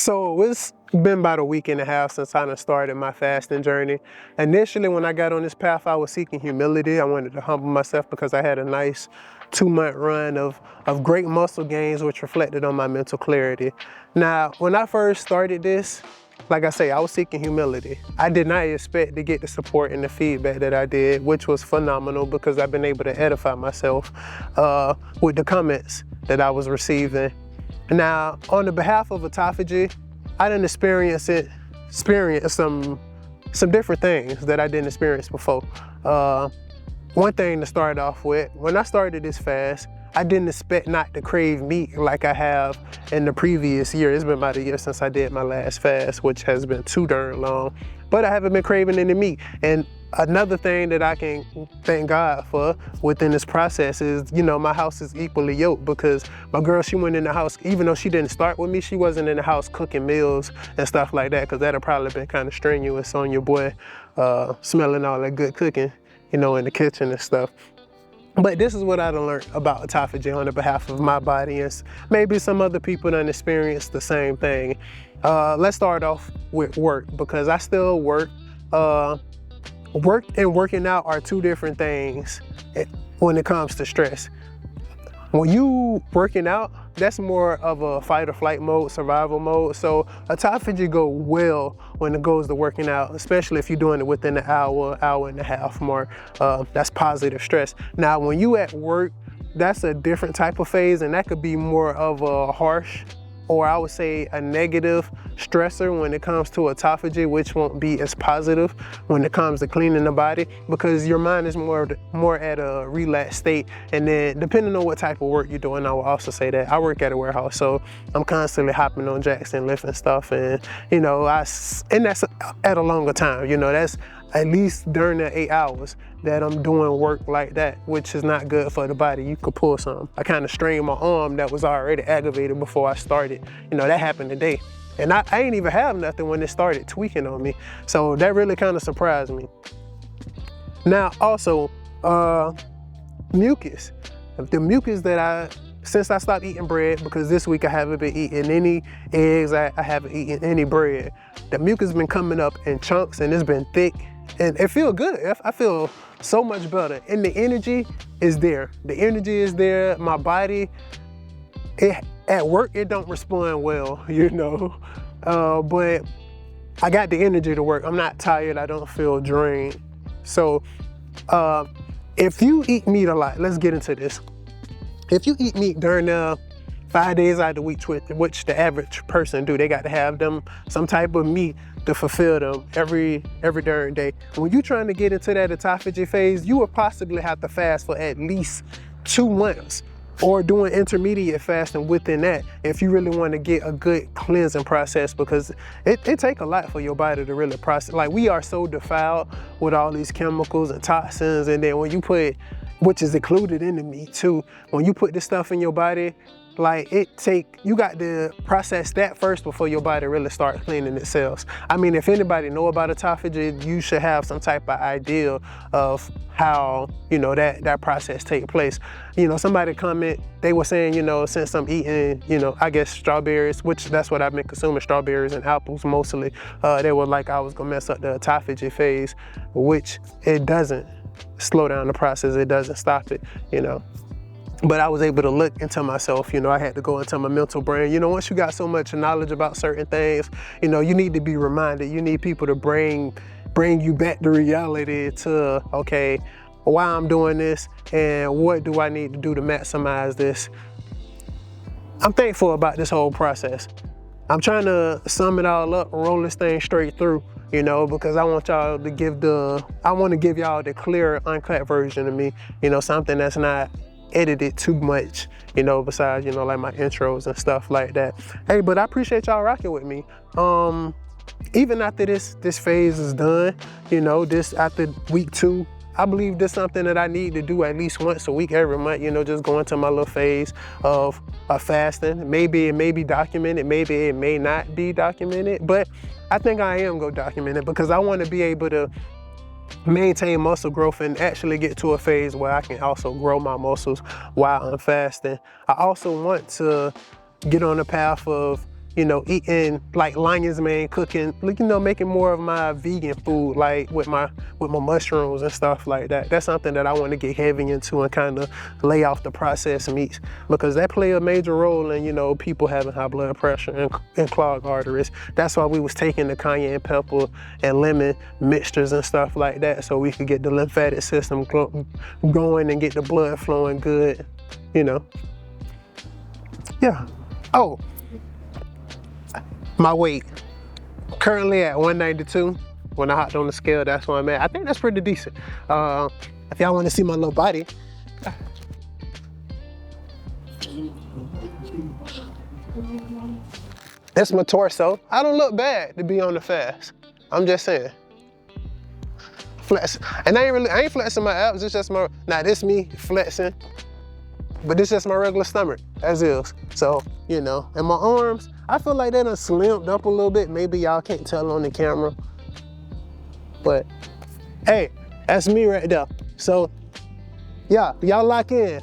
So it's been about a week and a half since I started my fasting journey. Initially, when I got on this path, I was seeking humility. I wanted to humble myself because I had a nice 2-month run of great muscle gains, which reflected on my mental clarity. Now, when I first started this, like I say, I was seeking humility. I did not expect to get the support and the feedback that I did, which was phenomenal because I've been able to edify myself with the comments that I was receiving. Now, on the behalf of Autophagy, I didn't experience some different things that I didn't experience before. One thing to start off with, when I started this fast, I didn't expect not to crave meat like I have in the previous year. It's been about a year since I did my last fast, which has been too darn long, but I haven't been craving any meat. And another thing that I can thank God for within this process is, my house is equally yoked, because my girl, she went in the house, even though she didn't start with me, she wasn't in the house cooking meals and stuff like that, because that'd probably been kind of strenuous on your boy, smelling all that good cooking, in the kitchen and stuff. But this is what I learned about Autophagy on the behalf of my body, and maybe some other people done experienced the same thing. Let's start off with work, because I still work. Work and working out are two different things when it comes to stress. When you working out, that's more of a fight or flight mode, survival mode. So Autophagy go well when it goes to working out, especially if you're doing it within an hour and a half mark. That's positive stress. Now, when you at work, that's a different type of phase, and that could be more of a harsh, or I would say a negative stressor when it comes to Autophagy, which won't be as positive when it comes to cleaning the body, because your mind is more at a relaxed state. And then depending on what type of work you're doing, I will also say that I work at a warehouse, so I'm constantly hopping on jacks and lifting stuff, and that's at a longer time. That's at least during the 8 hours that I'm doing work like that, which is not good for the body. You could pull something. I kind of strained my arm that was already aggravated before I started. That happened today. And I ain't even have nothing when it started tweaking on me. So that really kind of surprised me. Now, also, mucus. The mucus that since I stopped eating bread, because this week I haven't been eating any eggs, I haven't eaten any bread. The mucus has been coming up in chunks, and it's been thick. And it feels good. I feel so much better. And the energy is there. The energy is there. My body, at work, it don't respond well, but I got the energy to work. I'm not tired. I don't feel drained. So if you eat meat a lot, let's get into this. If you eat meat during 5 days out of the week, which the average person do, they got to have them some type of meat to fulfill them every darn day. When you're trying to get into that Autophagy phase, you will possibly have to fast for at least 2 months, or doing intermediate fasting within that, if you really want to get a good cleansing process, because it take a lot for your body to really process. Like, we are so defiled with all these chemicals and toxins, and then when you put, which is included in the meat too, when you put this stuff in your body, like, you got to process that first before your body really start cleaning itself. I mean, if anybody know about Autophagy, you should have some type of idea of how, that process take place. Somebody comment, they were saying, since I'm eating, I guess strawberries, which that's what I've been consuming, strawberries and apples mostly, they were like I was gonna mess up the Autophagy phase, which it doesn't slow down the process, it doesn't stop it, But I was able to look into myself, I had to go into my mental brain. Once you got so much knowledge about certain things, you need to be reminded. You need people to bring you back to reality, to, okay, why I'm doing this and what do I need to do to maximize this. I'm thankful about this whole process. I'm trying to sum it all up, roll this thing straight through, because I want y'all to give y'all the clear, uncut version of me, something that's not edited too much, besides, like my intros and stuff like that. Hey, but I appreciate y'all rocking with me. Even after this phase is done, this after week 2, I believe this is something that I need to do at least once a week, every month, just go into my little phase of fasting. Maybe it may be documented, maybe it may not be documented, but I think I am gonna document it, because I want to be able to maintain muscle growth and actually get to a phase where I can also grow my muscles while I'm fasting. I also want to get on the path of you know, eating like Lion's Mane, cooking, you know, making more of my vegan food, like with my mushrooms and stuff like that. That's something that I want to get heavy into and kind of lay off the processed meats, because that play a major role in, you know, people having high blood pressure and clogged arteries. That's why we was taking the cayenne pepper and lemon mixtures and stuff like that, so we could get the lymphatic system going and get the blood flowing good, you know. Yeah. Oh, my weight, currently at 192. When I hopped on the scale, that's where I'm at. I think that's pretty decent. If y'all want to see my little body, that's my torso. I don't look bad to be on the fast. I'm just saying. Flex. And I ain't flexing my abs, it's just my, now this me flexing, but this just my regular stomach, as is. So, you know, and my arms, I feel like they done slimmed up a little bit. Maybe y'all can't tell on the camera, but hey, that's me right there. So yeah, y'all lock in.